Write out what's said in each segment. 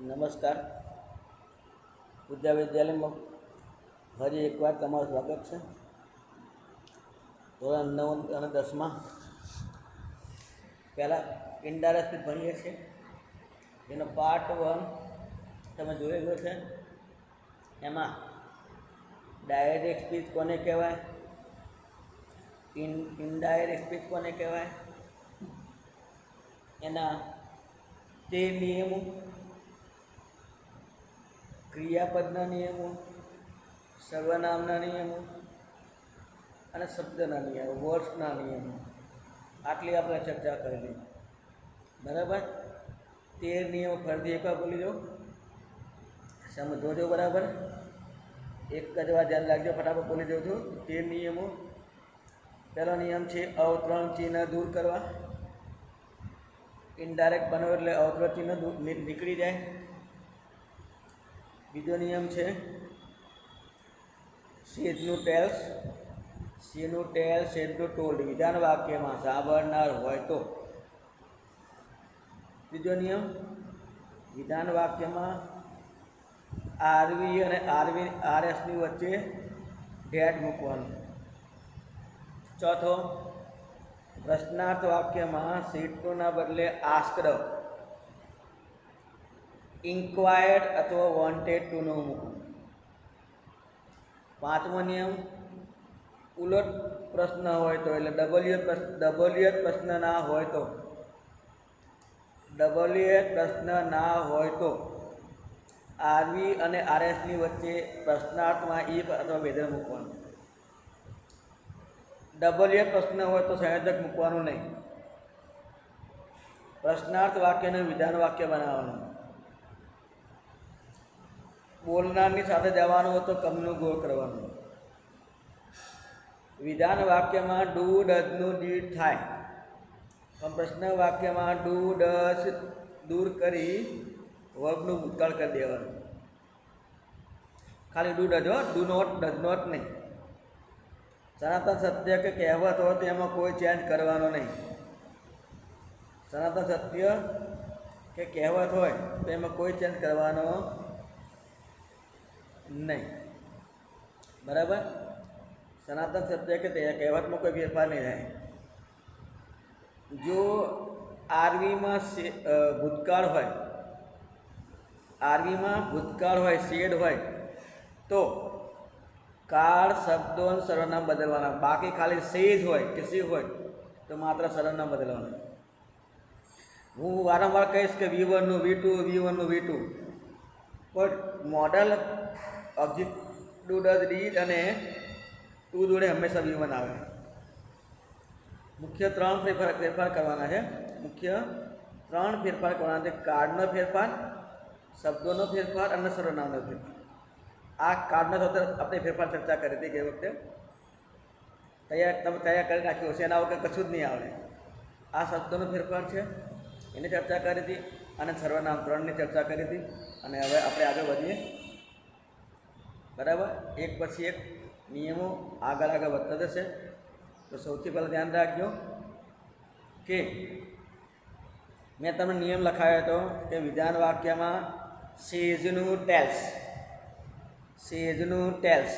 નમસ્કાર. વિદ્યા વિદ્યાલયમાં ફરી એકવાર તમારું સ્વાગત છે. ધોરણ 9 અને 10માં પહેલાં ઇન્ડાયરેક્ટ ભણીએ છીએ. એનો પાર્ટ 1 તમે જોયેલો છે. એમાં ડાયરેક્ટ સ્પીચ કોને કહેવાય, ઇનડાયરેક્ટ સ્પીચ કોને કહેવાય, એના તે નિયમો, ક્રિયાપદના નિયમો, સર્વનામના નિયમો અને શબ્દના નિયમો, વર્ડ્સના નિયમો, આટલી આપણે ચર્ચા કરેલી. બરાબર. 13 નિયમો ફરીથી એકવાર બોલી દો, સમજો બરાબર. એક જ વાર ધ્યાન રાખજો, ફટાફટ બોલી દઉં છું. 13 નિયમો. પહેલો નિયમ છે અવતરણ ચિહ્ન દૂર કરવા. ઇનડાયરેક્ટ બનો એટલે અવતરણ ચિહ્ન નીકળી જાય. બીજો નિયમ છે સેજનું ટેલ્સ, સીનું ટેલ, સેજનું ટોલ્ડ. વિધાન વાક્યમાં સાંભળનાર હોય તો. ત્રીજો નિયમ, વિધાન વાક્યમાં આરવી અને આરએસની વચ્ચે ડેટ મૂકવાનું. ચોથો, પ્રશ્નાર્થ વાક્યમાં સીટના બદલે આસ્કડ, ઇન્ક્વાયર્ડ અથવા વોન્ટેડ ટુનો મૂકવું. પાંચમો નિયમ, ઉલટ પ્રશ્ન હોય તો, એટલે ડબલ્યુએચ પ્રશ્ન ના હોય તો, ડબલ્યુએચ પ્રશ્ન ના હોય તો આરવી અને આરએસની વચ્ચે પ્રશ્નાર્થમાં ઈફ અથવા વેધર મૂકવાનું. ડબલ્યુએચ પ્રશ્ન હોય તો સંયોજક મૂકવાનું નહીં. પ્રશ્નાર્થ વાક્યને વિધાન વાક્ય બનાવવાનું. બોલનારની સાથે જવાનું હોય તો કમનું ગોળ કરવાનું. વિધાન વાક્યમાં ડુ ડઝનું ડીડ થાય, પણ પ્રશ્ન વાક્યમાં ડુ ડઝ દૂર કરી વર્બનું ભૂતકાળ કરી દેવાનું. ખાલી ડુ ડઝ હો, ડુ નોટ, ડઝ નોટ નહીં. સનાતન સત્ય કે કહેવત હોય તો એમાં કોઈ ચેન્જ કરવાનો નહીં. સનાતન સત્ય કે કહેવત હોય તો એમાં કોઈ ચેન્જ કરવાનો નહીં. બરાબર. સનાતન સત્ય કે કહેવતમાં કોઈ ફેરફાર નહીં થાય. જો આરવીમાં ભૂતકાળ હોય, આરવીમાં ભૂતકાળ હોય, શેડ હોય તો કાળ, શબ્દો અને સર્વનામ બદલવાના. બાકી ખાલી સેજ હોય કે સી હોય તો માત્ર સર્વનામ બદલવાના. હું વારંવાર કહીશ કે V1 નું V2, V1 નું V2, પણ model object do does did અને ટુ જોડે હંમેશા V1 આવે. મુખ્ય 3 ફેરફાર કરવાના છે. મુખ્ય 3 ફેરફાર કરવાના છે: કાર્ડનો ફેરફાર, શબ્દોનો ફેરફાર અને સર્વનામનો ફેરફાર. આ કાર્ડનો સાથે આપણે ફેરફાર ચર્ચા કરી હતી ગઈ વખતે. તમે તૈયાર કરી નાખ્યો હશે, એના વગર કશું જ નહીં આવડે. આ શબ્દોનો ફેરફાર છે, એની ચર્ચા કરી હતી, અને સર્વનામ 3ની ચર્ચા કરી હતી. અને હવે આપણે આગળ વધીએ. બરાબર. એક પછી એક નિયમો આગળ વધતા જશે. તો સૌથી પહેલાં ધ્યાન રાખજો કે મેં તમને નિયમ લખાયો હતો કે વિધાન વાક્યમાં સેજનું ટેલ્સ, સેજનું ટેલ્સ,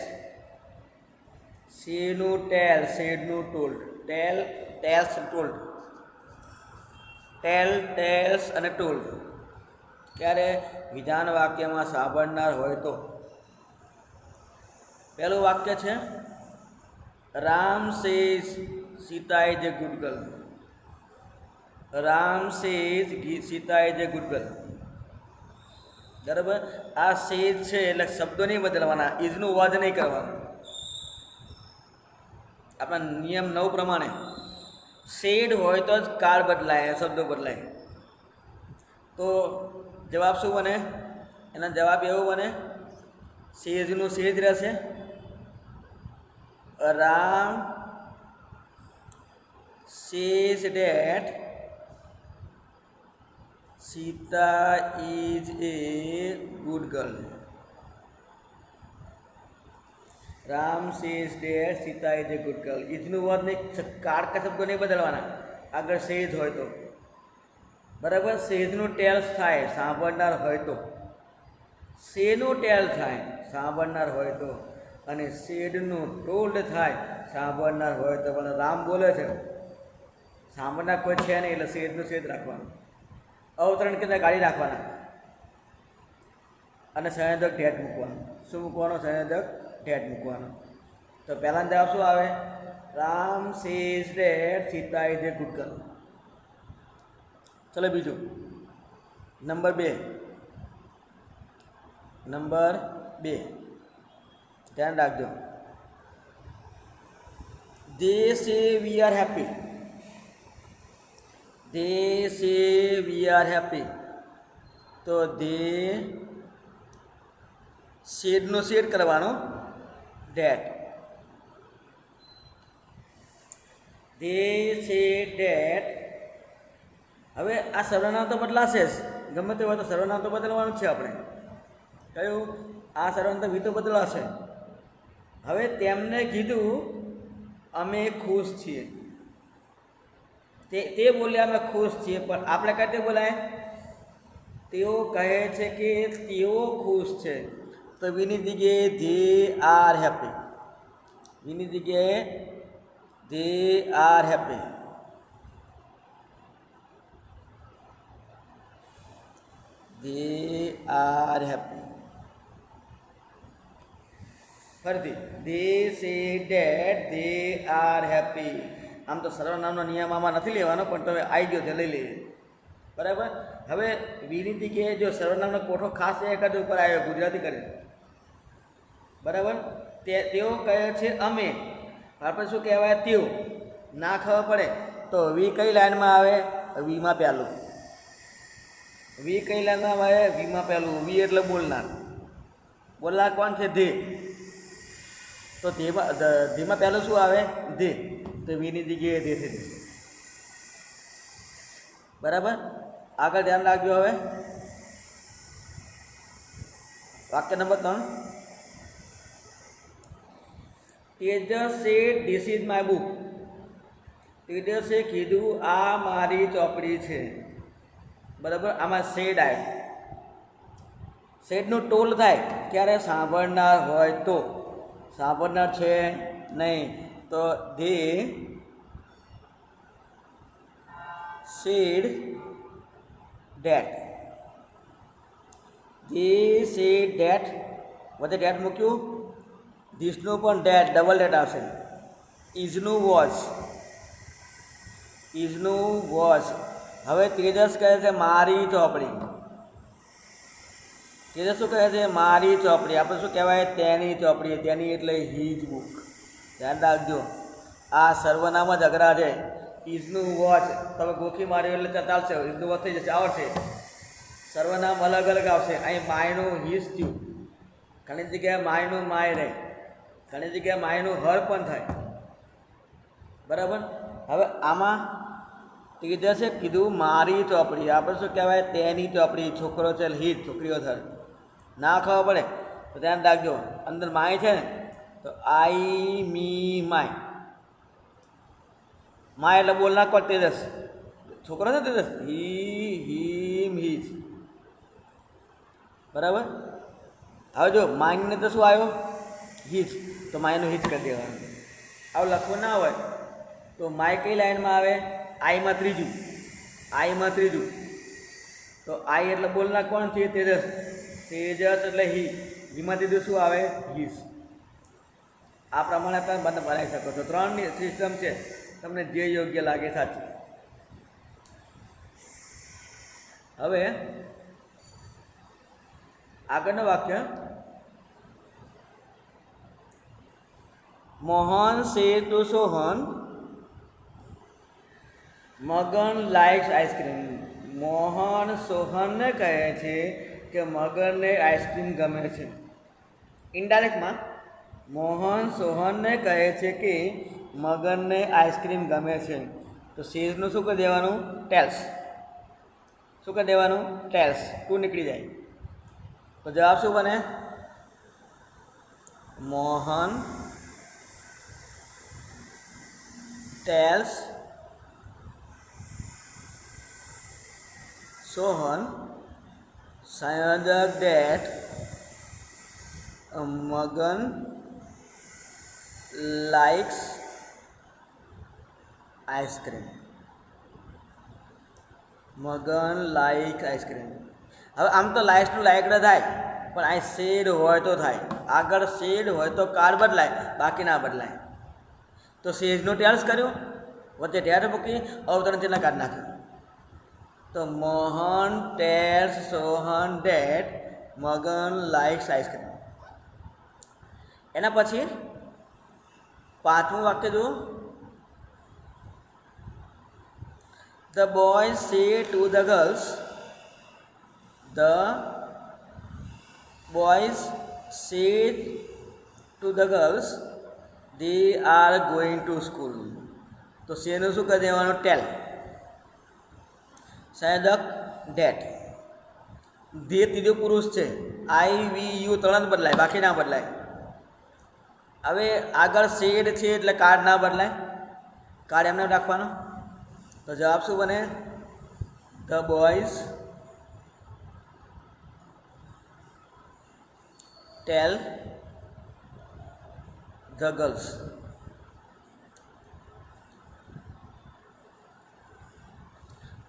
સીનું ટેલ, સેડનું ટોલ્ડ, ટેલ, ટેલ્સ, ટોલ્ડ, ટેલ, ટેલ્સ અને ટોલ્ડ. ક્યારે વિધાન વાક્યમાં સાંભળનાર હોય તો. પહેલું વાક્ય છે Ram says Sita is A good girl. Ram says Sita is A good girl. બરાબર. આ સેજ છે એટલે શબ્દો નહીં બદલવાના, ઇઝનું વધ નહીં કરવાનું. આપણા નિયમ 9 પ્રમાણે સેડ હોય તો જ કાળ બદલાય, શબ્દો બદલાય. તો જવાબ શું બને? એના જવાબ એવો બને, સેજનું સેજ રહેશે. Ram says that Sita is a good girl. Ram says that Sita is a good girl. इसનું વર્ડ નહીં, કાર का શબ્દો નહીં બદલવાના. આગળ સેજ હોય તો. બરાબર. સેજનું ટેલ્સ થાય સાંભળનાર હોય તો. શેનો ટેલ થાય સાંભળનાર હોય તો, અને શેડનું ટોલ્ડ થાય સાંભળનાર હોય તો. પણ રામ બોલે છે, સાંભળનાર કોઈ છે નહીં, એટલે શેડનું શેડ રાખવાનું. અવતરણ કેન્દ્ર ગાડી રાખવાના અને સંયોજક ડેટ મૂકવાનું. શું મૂકવાનું? સંયોજક ડેટ મૂકવાનું. તો પહેલાનો જવાબ શું આવે? Ram says date Sita is A good girl. ચલો બીજું, નંબર 2. નંબર 2 ધ્યાન રાખજો. દે સે વી આર હેપી. દે સે વી આર હેપી. તો દે શેડનો શેડ કરવાનો ડેટ. દે સે ડેટ. હવે આ સર્વનામ તો બદલાશે જ, ગમે તે હોય તો સર્વનામ તો બદલવાનું જ છે આપણે. કયું? આ સર્વનામ તો વી તો બદલાશે. હવે તેમને કીધું અમે ખુશ છીએ. તે બોલ્યા અમે ખુશ છીએ, પણ આપણે કઈ રીતે બોલાય? તેઓ કહે છે કે તેઓ ખુશ છે. તો વીની જગ્યાએ ધે આર હેપી. વીની જગ્યાએ they are happy. They are happy. ફરીથી, દે સે ડેટ ધે આર હેપી. આમ તો સર્વનામનો નિયમ આમાં નથી લેવાનો, પણ તમે આવી ગયો છે, લઈ લઈએ. બરાબર. હવે વિનંતી કે જો સર્વનામનો કોઠો ખાસ એ કરે ઉપર આવ્યો, ગુજરાતી કરે. બરાબર. તેઓ કહે છે અમે. આપણે શું કહેવાય? તેઓ. ના ખબર પડે તો વી કઈ લાઈનમાં આવે? વીમાં પહેલું. વી કઈ લાઈનમાં આવે? વીમાં પહેલું. વી એટલે બોલનાર. બોલનાર કોણ છે? ધે. તો ધીમાં પહેલું શું આવે? ધે. તો વીની જગ્યાએ ધે થઈ જશે. બરાબર. આગળ ધ્યાન રાખજો. હવે વાક્ય નંબર 3. Tejas said this is my book. તેજસે કીધું આ મારી ચોપડી છે. બરાબર. આમાં શેડ આવે. શેડનું ટોલ થાય ક્યારે? સાંભળનાર હોય તો. સાંભળનાર છે નહીં, તો they sad date. They sad date. વધે ડેટ મૂક્યું. ધીસનું પણ ડેટ, ડબલ ડેટ આવશે. ઇઝનું વોચ. ઇઝનું વોચ. હવે તેજસ કહે છે મારી ચોપડી. તેજસ શું કહે છે? મારી ચોપડી. આપણે શું કહેવાય? તેની ચોપડી. તેની એટલે હીજ બુક. ધ્યાન રાખજો, આ સર્વનામ જ અઘરા છે. ઇઝનું વોચ તમે ગોખી માર્યો એટલે ચાલશે. ઇઝનું વોચ થઈ જશે, આવડશે. સર્વનામ અલગ અલગ આવશે. અહીં માયનું હીજ થયું. ઘણી જગ્યાએ માયનું માય રહે, ઘણી જગ્યાએ માયનું હર પણ થાય. બરાબર. હવે આમાં તેજસે કીધું મારી ચોપડી. આપણે શું કહેવાય? તેની ચોપડી. છોકરો છે હીજ, છોકરીઓ થાય. ના ખબર પડે તો ધ્યાન રાખજો, અંદર માય છે ને, તો આઈ મી માય. માય એટલે બોલનાર કોણ? તેજસ. છોકરો છે તેજસ. હી હિમ હીજ. બરાબર. હવે જો માયને તો શું આવ્યો? હીજ. તો માયનું હીજ કરી દેવાનું. આવું લખવું ના હોય તો માય કઈ લાઈનમાં આવે? આઈમાં ત્રીજું. આઈમાં ત્રીજું. તો આઈ એટલે બોલનાર કોણ છે? તેજસ. તેજસ એટલે હી. હીમાં ત્રીજું શું આવે? હીજ. આ પ્રમાણે તમે બંને બનાવી શકો છો. 3ની સિસ્ટમ છે, તમને જે યોગ્ય લાગે સાચી. હવે આગળનું વાક્ય. મોહન સે ટુ સોહન મગન લાઇક્સ આઈસ્ક્રીમ. મોહન સોહનને કહે છે કે મગનને આઈસ્ક્રીમ ગમે છે. ઇનડાયરેક્ટમાં મોહન સોહનને કહે છે કે મગનને આઈસ્ક્રીમ ગમે છે. તો સેઝનું શું કરી દેવાનું? ટેલ્સ. શું કરી દેવાનું? ટેલ્સ. ટુ નીકળી જાય. તો જવાબ શું બને? મોહન ટેલ્સ સોહન સંયોજક ડેટ મગન લાઇક્સ આઈસ્ક્રીમ. મગન લાઈક આઈસ્ક્રીમ. હવે આમ તો લાઇક્સનું લાયક થાય, પણ આ શેડ હોય તો થાય. આગળ શેડ હોય તો કાર બદલાય, બાકી ના બદલાય. તો શેડનું ટેલ્સ કર્યું, વચ્ચે ડેટ મૂકી, અવતરણ ચિહ્ન કાઢી નાખ્યું. તો મોહન ટેલ્સ સોહન ડેટ મગન લાઇક્સ આઈસ્ક્રીમ. એના પછી પાંચમું વાક્ય જુઓ. The boys say to the girls, the boys say to the girls, they are going to school. તો શેનું શું કરી દેવાનું? ટેલ. સંયોજક ડેટ. ધે ત્રીજો પુરુષ છે, આઈ વી યુ તરત બદલાય, બાકી ના બદલાય. હવે આગળ શેડ છે એટલે કાર્ડ ના બદલાય, કાર્ડ એમને રાખવાનો. તો જવાબ શું બને? The boys tell the girls.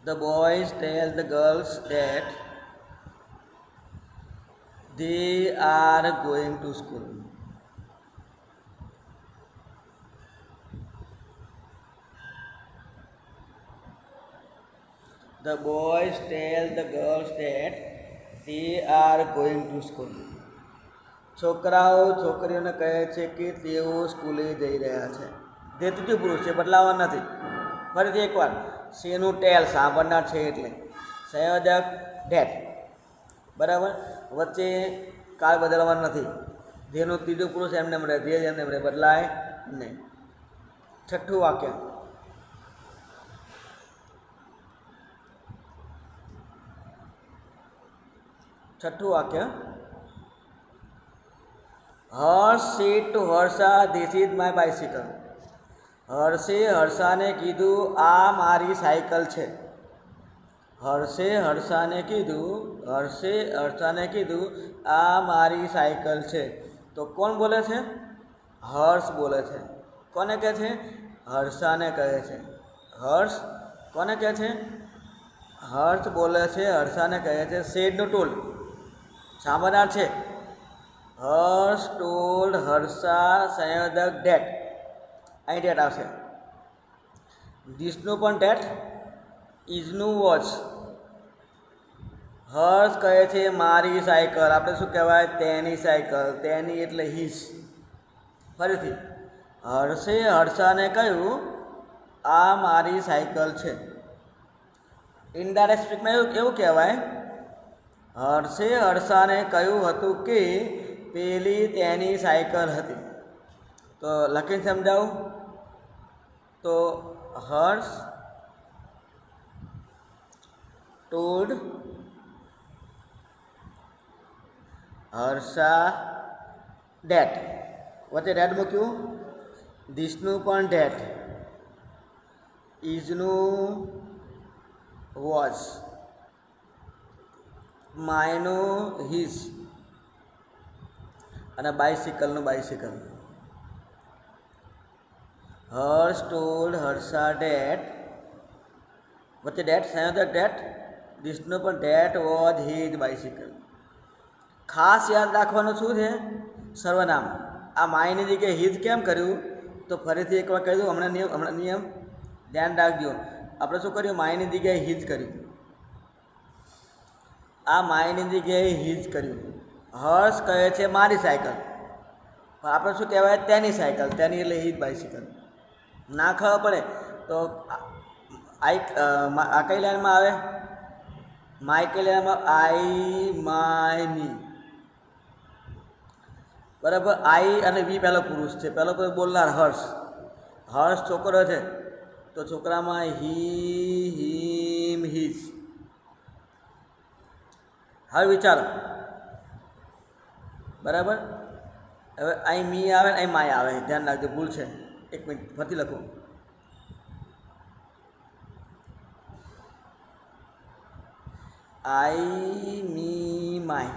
The boys tell the girls that they are going to school. The boys tell the girls that they are going to school. છોકરાઓ છોકરીઓને કહે છે કે તેઓ સ્કૂલે જઈ રહ્યા છે. તે ત્રીજું પુરુષ છે, બદલાવા નથી. ફરીથી એકવાર શેનું ટેલ, સાંભળનાર છે એટલે સંયોજક ડેટ. બરાબર, વચ્ચે કાળ બદલવાનું નથી. જેનું ત્રીજું પુરુષ એમને મળે, જે એમને મળે, બદલાય નહીં. છઠ્ઠું વાક્ય. છઠ્ઠું વાક્ય. Harsh said to Harsha, this is my bicycle. હર્ષે હર્ષાને કીધું, આ મારી સાયકલ છે. હર્ષે હર્ષાને કીધું, આ મારી સાયકલ છે. તો કોણ બોલે છે? હર્ષ બોલે છે. કોને કહે છે? હર્ષાને કહે છે. હર્ષ કોને કહે છે? હર્ષ બોલે છે, હર્ષાને કહે છે. શેડનું ટોલ સાંભળનાર છે. હર્ષ ટોલ્ડ હર્ષા, સંયોજક ડેટ. અહીં ડેટ આવશે. ધીસનું પણ ડેટ, ઇઝનું વોચ. હર્ષ કહે છે મારી સાયકલ, આપણે શું કહેવાય? તેની સાયકલ. તેની એટલે હિસ. ફરીથી હર્ષે હર્ષાને કહ્યું, આ મારી સાયકલ છે. ઇનડાયરેક્ટ સ્પીકમાં એવું કહેવાય, હર્ષે હર્ષાને કહ્યું હતું કે પેલી તેની સાયકલ હતી. તો લખીને સમજાવું. તો હર્ષ ટોલ્ડ હર્ષા ડેટ. વચ્ચે ડેટ મૂક્યું. ધીસનું પણ ડેટ, ઇઝનું વોચ, માયનું હિસ અને બાઇસિકલનું બાઇસિકલ. હર્ષ ટોલ્ડ હર્ષા ડેટ, વચ્ચે ડેટ, સંયોજક ડેટ. ધીસનું પણ ડેટ વોઝ હિઝ બાઇસિકલ. ખાસ યાદ રાખવાનું શું છે? સર્વનામ. આ માયની જગ્યાએ હિઝ કેમ કર્યું? તો ફરીથી એકવાર કહી દઉં. હમણાં નિયમ ધ્યાન રાખજો. આપણે શું કર્યું? માયની જગ્યાએ હિઝ કર્યું. આ માયની જગ્યાએ હિઝ કર્યું. હર્ષ કહે છે મારી સાયકલ, પણ આપણે શું કહેવાય? તેની સાયકલ. તેની એટલે હિઝ બાઇસિકલ. ના ખબર પડે તો આ કઈ લાઈનમાં આવે? માય કઈ લાઈનમાં? આઈ માયની. બરાબર. આઈ અને વી પહેલો પુરુષ છે. પહેલો પુરુષ બોલનાર હર્ષ. હર્ષ છોકરો છે, તો છોકરામાં હી, હિમ, હિઝ. હવે વિચારો. બરાબર. હવે અહીં મી આવે ને અહીં માય આવે. ધ્યાન રાખજો, ભૂલ છે. એક મિનિટ ફરીથી લખું. આઈ મી માય.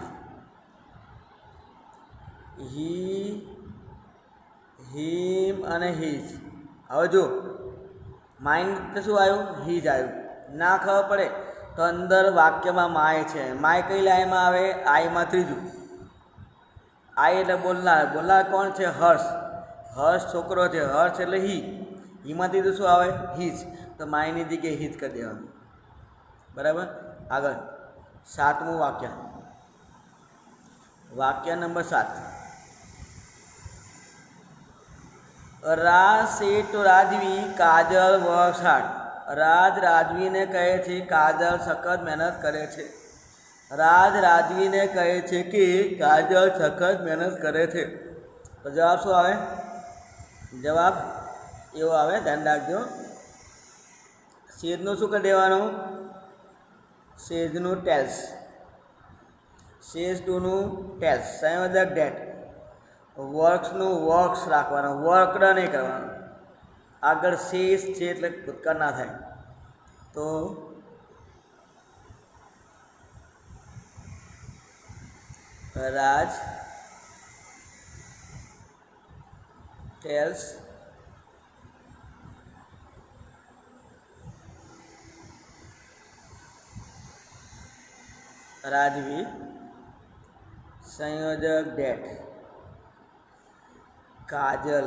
અને હીજ. હવે જો માઇન તો શું આવ્યું? હીજ આવ્યું. ના ખબર પડે તો અંદર વાક્યમાં માય છે. માય કઈ લાઈનમાં આવે? આઈમાં ત્રીજું. આઈ એટલે બોલનાર. બોલનાર કોણ છે? હર્ષ. હર્ષ છોકરો છે. હર્ષ એટલે હી. હીમાંથી તો શું આવે? હીજ. તો માયની જગ્યાએ હીજ કરી દેવાનું. બરાબર. આગળ 7મું વાક્ય. વાક્ય નંબર 7. રાજ સેઠ ટુ રાજવી કાજલ વર્ક્સ હાર્ડ. રાજ રાજવીને કહે છે કાજલ સખત મહેનત કરે છે. રાજ રાજવીને કહે છે કે કાજલ સખત મહેનત કરે છે. તો જવાબ શું આવે? જવાબ એવો આવે, ધ્યાન રાખજો. સેજનું શું કરી દેવાનું? સેજનું ટેલ્સ. સેજ ટુનું ટેલ્સ. સંયોજક ડેટ. વર્ક્સનું વર્ક્સ રાખવાનું, વર્કડ નહીં કરવાનું. આગળ સેજ છે એટલે ભૂતકાળ ના થાય. તો રાજ ટેલ્સ રાજવી સંયોજક ડેટ કાજલ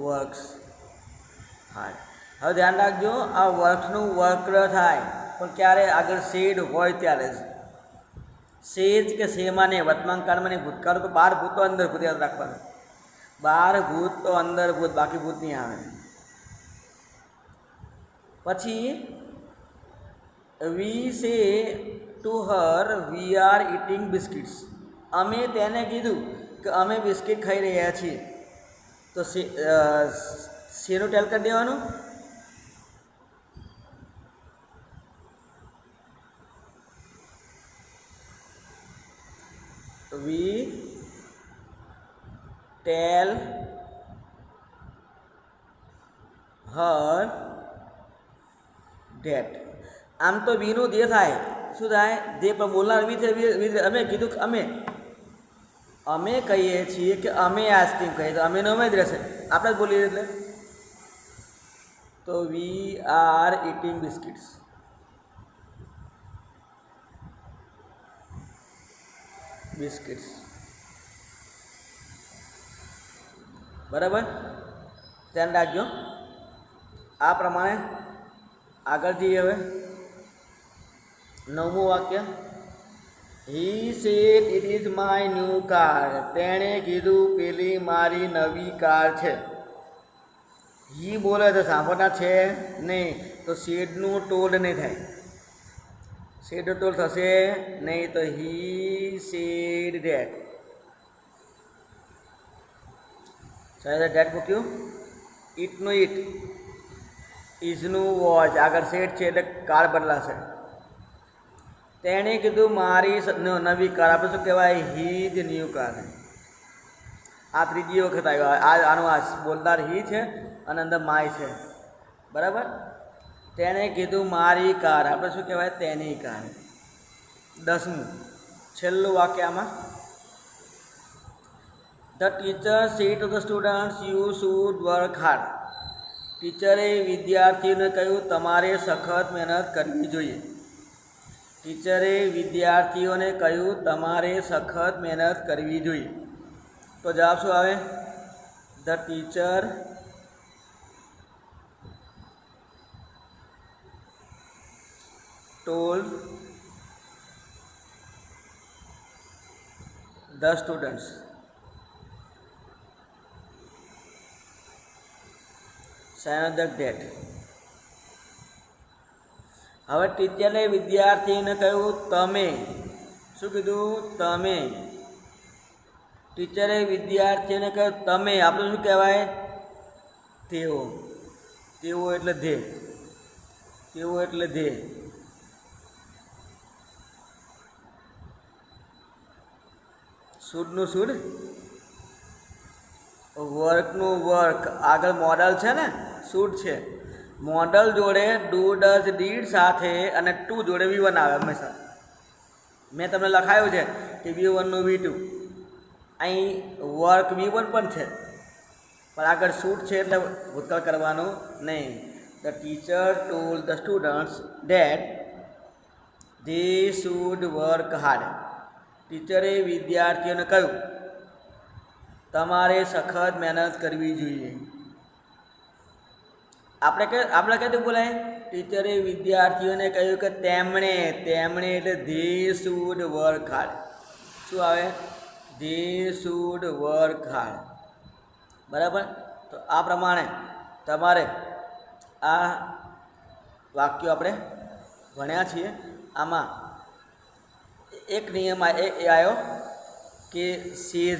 વર્ક્સ હાર્ડ. હવે ધ્યાન રાખજો, આ વર્ક્સનું વર્ક થાય પણ ક્યારે? આગળ શેડ હોય ત્યારે જ. સેજ કે સેમાં નહીં, વર્તમાન કાળમાં નહીં. ભૂતકાળ તો 12 ભૂત તો અંદર ભૂત, યાદ રાખવાનું. 12 ભૂત તો અંદર ભૂત, બાકી ભૂત નહીં આવે. પછી વી સે to her we are eating biscuits. અમે તેને કીધું કે અમે બિસ્કિટ ખાઈ રહ્યા છીએ. તો શેનું ટેલ કરી દેવાનું? વી ટેલ હર ડેટ. આમ તો વીનું જે થાય શું થાય? જે પણ બોલનાર વી છે. અમે કીધું કે અમે કહીએ છીએ કે અમે આઈસ્ક્રીમ કહીએ તો અમે અમે જ રહેશે, આપણે જ બોલીએ એટલે. તો we are eating biscuits. Biscuits. બરાબર. ધ્યાન રાખજો. આ પ્રમાણે આગળ જઈએ. હવે 9મું વાક્ય. He said it is my new car. તેણે કીધું પેલી મારી નવી કાર છે. હી બોલે તો સાંભળના છે નહીં, તો સેડનું ટોલ્ડ નહીં થાય. સેડનું ટોલ્ડ થશે નહીં. તો હી સેડ ધેટ. સાહેબ ધેટ મૂક્યું. ઇટનું ઇટ. ઇઝનું વોચ. આગળ સેડ છે એટલે કાર બદલાશે. તેણે કીધું મારી નવી કાર. આપણે શું કહેવાય? હીજ ન્યૂ કાર. આ ત્રીજી વખત આવ્યો. આનું આ બોલનાર હી છે અને અંદર માય છે. બરાબર. તેણે કીધું મારી કાર. આપણે શું કહેવાય? તેની કાર. 10મું છેલ્લું વાક્ય આમાં. The teacher said to the students you should work hard. ટીચરે વિદ્યાર્થીઓને કહ્યું તમારે સખત મહેનત કરવી જોઈએ. ટીચરે વિદ્યાર્થીઓને કહ્યું તમારે સખત મહેનત કરવી જોઈએ. તો જવાબ શું આવે? The teacher told the students. સંયોજક ડેટ. હવે ટીચરે વિદ્યાર્થીને કહ્યું તમે. શું કીધું? તમે. ટીચરે વિદ્યાર્થીને કહ્યું તમે. આપણે શું કહેવાય? તેઓ. તેઓ એટલે ધે. તેઓ એટલે ધે. શુડનું શુડ. વર્કનું વર્ક. આગળ મોડલ છે ને, શુડ છે. મોડલ જોડે ડુ ડઝ ડીડ સાથે અને ટુ જોડે V1 આવે હંમેશા. મેં તમને લખાયું છે કે V1નું V2. અહીં વર્ક V1 પણ છે, પણ આગળ શૂટ છે એટલે ભૂતકાળ કરવાનું નહીં. The teacher told the students that they should work hard. ટીચરે વિદ્યાર્થીઓને કહ્યું તમારે સખત મહેનત કરવી જોઈએ. આપણે ક્યાંથી બોલાય? ટીચરે વિદ્યાર્થીઓને કહ્યું કે તેમણે એટલે ધે શુડ વર્ક હાર્ડ. શું આવે? They should work hard. બરાબર. તો આ પ્રમાણે તમારે આ વાક્યો આપણે ભણ્યા છીએ. આમાં એક નિયમ એ આવ્યો કે સેજ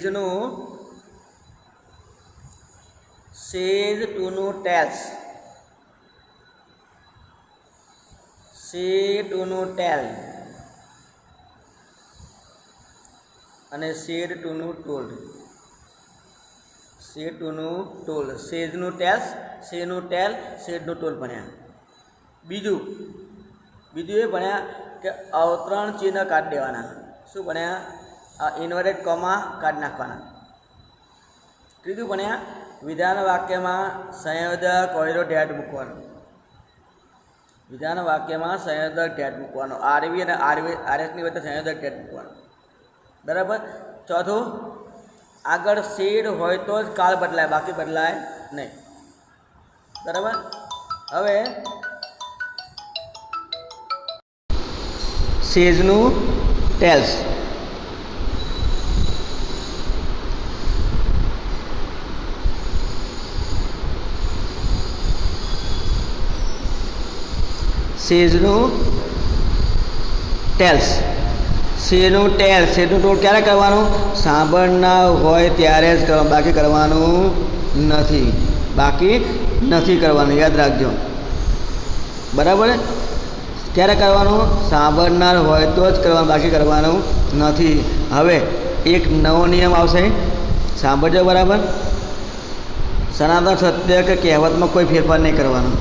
ટુનું ટેલ્સ. સે ટુનું ટેલ અને સેડ ટુનું ટોલ્ડ. સે ટુનું ટોલ્ડ, સેજનું ટેલ્સ, સેનું ટેલ, સેડનું ટોલ ભણ્યા. બીજું એ ભણ્યા કે અવતરણ ચિહ્ન કાઢી દેવાના. શું ભણ્યા? ઇન્વર્ટેડ કોમા કાઢી નાખવાના. ત્રીજું ભણ્યા વિધાન વાક્યમાં સંયોજક હોય ડેટ મૂકવાનું. વિધાન વાક્યમાં સંયોજક ડેટ મૂકવાનો. આરવી અને આરએસની વચ્ચે સંયોજક ડેટ મૂકવાનો. બરાબર. ચોથું, આગળ સેડ હોય તો જ કાળ બદલાય, બાકી બદલાય નહીં. બરાબર. હવે સેજનું ટેલ્સ. સેજનું ટેલ્સ. સેનું ટેલ, સેનું ટોલ ક્યારે કરવાનું? સાંભળનાર હોય ત્યારે જ કરવાનું, બાકી કરવાનું નથી. કરવાનું, યાદ રાખજો. બરાબર. ક્યારે કરવાનું? સાંભળનાર હોય તો જ કરવાનું, બાકી કરવાનું નથી. હવે એક નવો નિયમ આવશે, સાંભળજો. બરાબર. સનાતન સત્ય કે કહેવતમાં કોઈ ફેરફાર નહીં કરવાનો.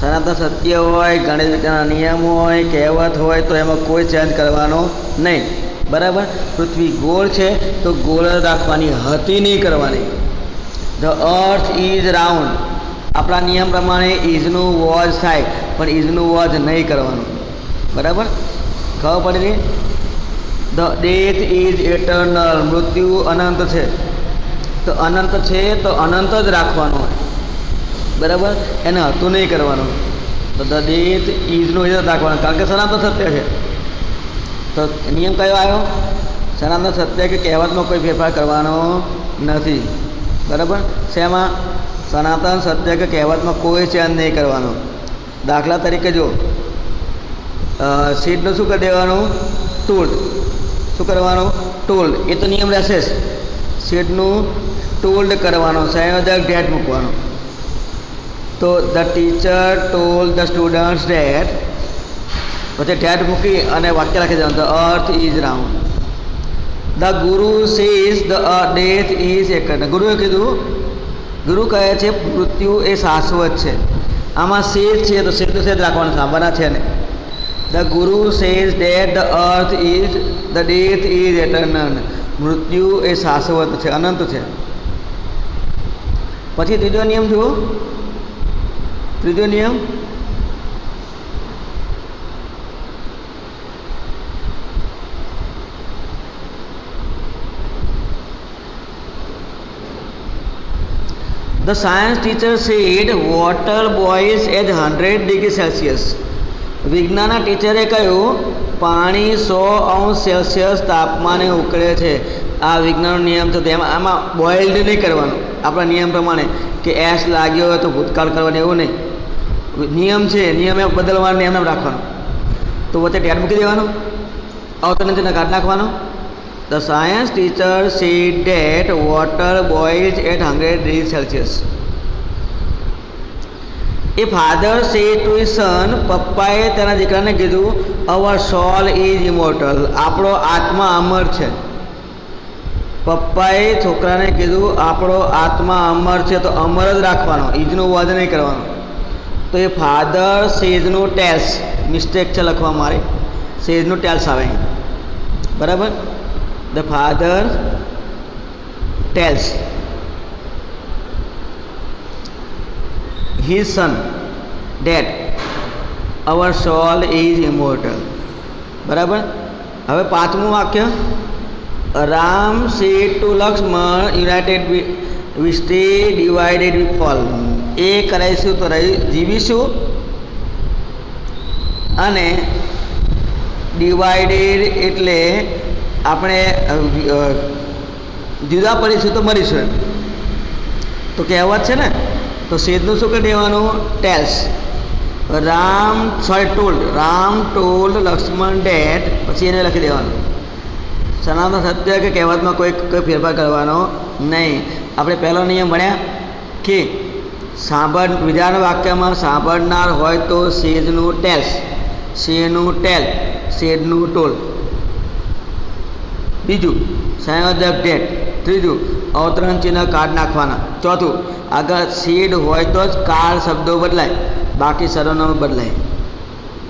સનાતન સત્ય હોય, ગણિત વિજ્ઞાનના નિયમ હોય, કહેવત હોય તો એમાં કોઈ ચેન્જ કરવાનો નહીં. બરાબર. પૃથ્વી ગોળ છે તો ગોળ રાખવાની, હતી નહીં કરવાની. The earth is round. આપણા નિયમ પ્રમાણે ઇઝનું વોઝ થાય, પણ ઇઝનું વોઝ નહીં કરવાનું. બરાબર. ખબર પડી? The death is eternal. મૃત્યુ અનંત છે તો અનંત છે તો અનંત જ રાખવાનું હોય. બરાબર. એને હતું નહીં કરવાનું. તો ધ ડેથ ઇઝનું ઇઝ રાખવાનું, કારણ કે સનાતન સત્ય છે. તો નિયમ કયો આવ્યો? સનાતન સત્ય કે કહેવતમાં કોઈ ફેરફાર કરવાનો નથી. બરાબર. શેમાં? સનાતન સત્ય કે કહેવતમાં કોઈ ચેન્જ નહીં કરવાનો. દાખલા તરીકે જો સીડનું શું કરી દેવાનું? ટોલ્ડ. શું કરવાનું? ટોલ્ડ. એ તો નિયમ રહેશે જ. સીડનું ટોલ્ડ કરવાનો, સંયોજક ડેટ મૂકવાનો. તો the teacher told the students that, પછી ડેટ મૂકી અને વાક્ય લખી દેવાનું. The earth is round. The guru says the death is eternal. ગુરુએ કીધું, ગુરુ કહે છે મૃત્યુ એ શાશ્વત છે. આમાં સેજ છે તો સેજ રાખવાનું, સાંભળના છે ને. The guru says date the earth is the death is eternal. મૃત્યુ એ શાશ્વત છે, અનંત છે. પછી ત્રીજો નિયમ જુઓ. ત્રીજો નિયમ, the science teacher said water boils at 100 degrees Celsius. વિજ્ઞાનના ટીચરે કહ્યું પાણી 100°C તાપમાને ઉકળે છે. આ વિજ્ઞાનનો નિયમ છે. તેમાં આમાં બોઇલ્ડ નહીં કરવાનું. આપણા નિયમ પ્રમાણે કે એસ લાગ્યો હોય તો ભૂતકાળ કરવાનું, એવું નહીં. નિયમ છે, નિયમ એમ બદલવાનો, નિયમ એમ રાખવાનો. તો વચ્ચે ટેટ મૂકી દેવાનું, અવતરણ તેને કાઢી નાખવાનું. The science teacher said that water boils at 100 degrees Celsius. A father said to his son, પપ્પાએ તેના દીકરાને કીધું, our soul is immortal. આપણો આત્મા અમર છે. પપ્પાએ છોકરાને કીધું આપણો આત્મા અમર છે, તો અમર જ રાખવાનો, ઈજનું વધ નહીં કરવાનો. તો એ ફાધર સેજનું ટેલ્સ, મિસ્ટેક છે લખવા મારે, સેજનું ટેલ્સ આવે. બરાબર. The father tells his son that our soul is immortal. બરાબર. હવે પાંચમું વાક્ય, Ram said to Lakshman united we stay divided we fall. એ કરાઈશું તો જીવીશું અને ડિવાઇડેડ એટલે આપણે જુદા પડીશું તો મરીશું. તો કહેવત છે ને, તો સેદનું શું કરી દેવાનું? Tells. Ram told Lakshman that, પછી એને લખી દેવાનું. સનાતન સત્ય કે કહેવતમાં કોઈ ફેરફાર કરવાનો નહીં. આપણે પહેલો નિયમ ભણ્યા કે વિધાન વાક્યમાં સાંભળનાર હોય તો સેજનું ટેલ્સ, શેનું ટેલ, શેડનું ટોલ. બીજું સંયોજક ડેટ. ત્રીજું અવતરણ ચિહ્ન કાર્ડ નાખવાના. ચોથું આગળ શેડ હોય તો જ કાર્ડ શબ્દો બદલાય, બાકી સર્વનામ બદલાય.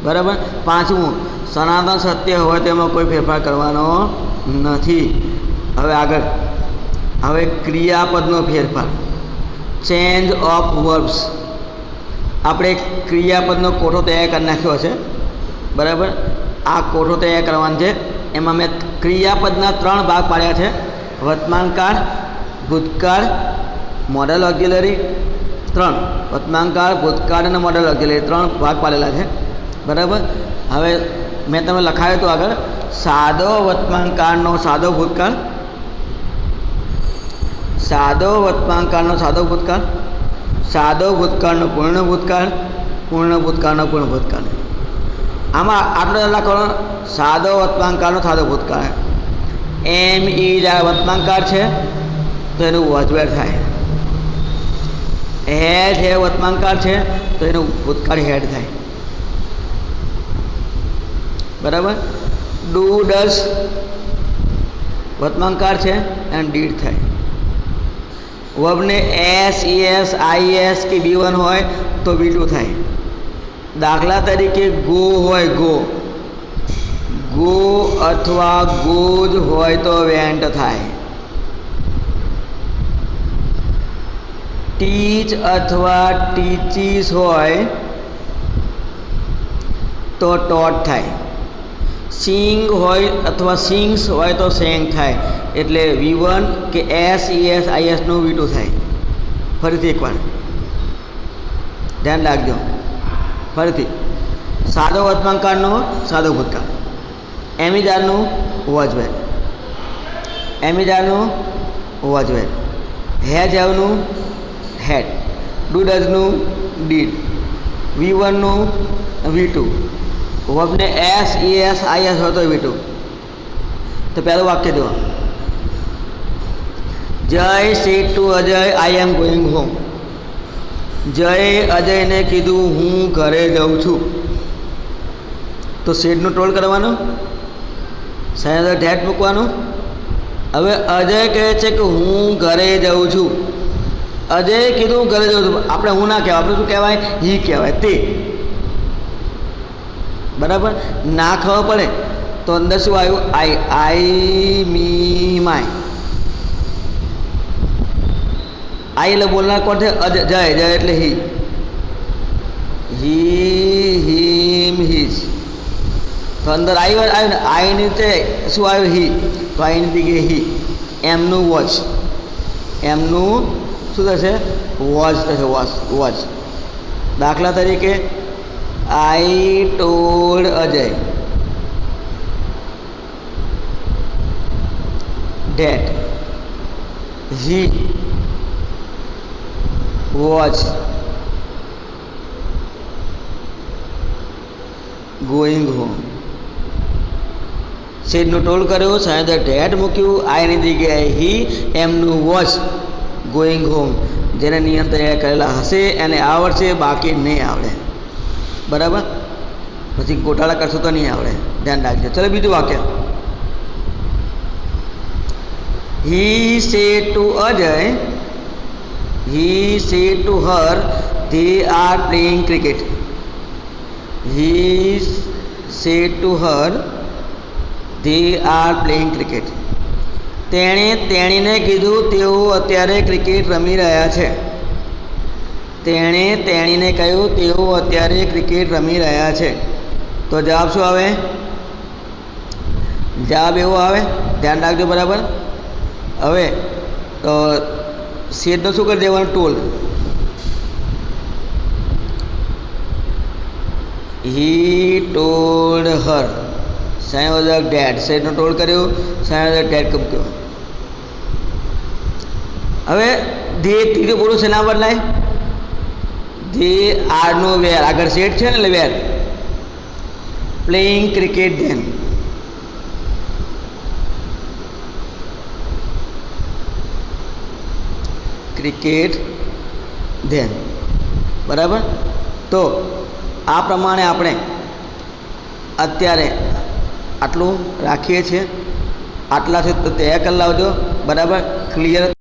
બરાબર. પાંચમું સનાતન સત્ય હોય તેમાં કોઈ ફેરફાર કરવાનો નથી. હવે આગળ, હવે ક્રિયાપદનો ફેરફાર, ચેન્જ ઓફ વર્બ્સ. આપણે ક્રિયાપદનો કોઠો તૈયાર કરી નાખ્યો છે. બરાબર. આ કોઠો તૈયાર કરવાનો છે. એમાં મેં ક્રિયાપદના 3 ભાગ પાડ્યા છે: વર્તમાનકાળ, ભૂતકાળ, મોડલ ઓક્ઝિલરી. 3 વર્તમાનકાળ, ભૂતકાળ અને મોડલ ઓક્ઝિલરી 3 ભાગ પાડેલા છે. બરાબર. હવે મેં તમે લખાયું હતું આગળ, સાદો વર્તમાનકાળનો સાદો ભૂતકાળ, સાદો વર્તમાનકાળનો સાદો ભૂતકાળ, સાદો ભૂતકાળનો પૂર્ણ ભૂતકાળ, પૂર્ણ ભૂતકાળનો પૂર્ણ ભૂતકાળ. આમાં આટલો લખો, સાદો વર્તમાનકાળનો સાદો ભૂતકાળ. એમ ઈ આ વર્તમાનકાળ છે તો એનું વોજવેર થાય. હેડ છે વર્તમાનકાળ છે તો એનું ભૂતકાળ હેડ થાય. બરાબર. ડુ ડસ વર્તમાનકાળ છે અને ડીડ થાય. વર્બને એસ, ઈએસ, આઈએસ કે B1 હોય તો B2 થાય. દાખલા તરીકે ગો હોય, ગો અથવા ગોજ હોય તો વેન્ટ થાય. ટીચ અથવા ટીચીસ હોય તો ટોટ થાય. સિંગ હોય અથવા સિંગ્સ હોય તો સેંગ થાય. એટલે V1 કે એસ, ઈએસ, આઈએસનું V2 થાય. ફરીથી એકવાર ધ્યાન રાખજો. ફરીથી સાદો વર્તમાનકાળનો સાદો ભૂતકાળ, એમિજારનું વોજવેર, એમિજારનું વોજવેર, હેજ હેવનું હેડ, ડુ ડઝનું ડીડ, V1નું V2, વર્બને એસ, ઈએસ, આઈએસ હોય તો V2. તો પહેલું વાક્ય જુઓ, Jay said to Ajay I am going home. જયે અજયને કીધું હું ઘરે જાઉં છું. તો સેડનું ટોલ કરવાનું, સાહેબ ડેટ મૂકવાનું. હવે અજય કહે છે કે હું ઘરે જાઉં છું. અજયે કીધું હું ઘરે જાઉં છું. આપણે હું ના કહેવાય, આપણે શું કહેવાય? હી કહેવાય, તે. બરાબર. ના ખબર પડે તો અંદર શું આવ્યું? આઈ મી માય. આઈ એટલે બોલનાર કોણ છે? જય. જય એટલે હી, હિમ, હિઝ. તો અંદર આવ્યું ને, આઈની રીતે શું આવ્યું? હી. તો આઈની જગ્યાએ હી. એમનું વોચ, એમનું શું થશે? વોચ થશે. વોચ. દાખલા તરીકે I told Ajay that he was going home. સેડનું ટોલ કર્યું, સાહેબ ડેટ મૂક્યું, આઈની જગ્યાએ હી, એમનું વોચ ગોઈંગ હોમ. જેને નિયમ તૈયાર કરેલા હશે એને આવડશે, બાકી નહીં આવડે. બરાબર. પછી ગોટાળા કરશો તો નહીં આવડે. ધ્યાન રાખજો. ચલો બીજું વાક્ય, he said to Ajay, he said to her they are playing cricket. He said to her they are playing cricket. તેણીને કીધું તેઓ અત્યારે ક્રિકેટ રમી રહ્યા છે. તેણીને કહ્યું તેઓ અત્યારે ક્રિકેટ રમી રહ્યા છે. તો જવાબ શું આવે? જવાબ એવો આવે, ધ્યાન રાખજો બરાબર. હવે તો શેડનું શું કરી દેવાનું? ટોલ. હી ટોલ્ડ હર સંયોજક ડેડ. શેડનો ટોલ કર્યો, સંયોજક ડેડ કમ્પ્યો. હવે ધે ત્રીજું પુરુષ એના બદલાય. ધે આરનો વેર, આગળ શેડ છે ને એટલે were. Playing cricket then. Cricket then, બરાબર. તો આ પ્રમાણે આપણે અત્યારે આટલું રાખીએ છીએ. આટલાથી તો તૈયાર કરી લાવજો, બરાબર. ક્લિયર.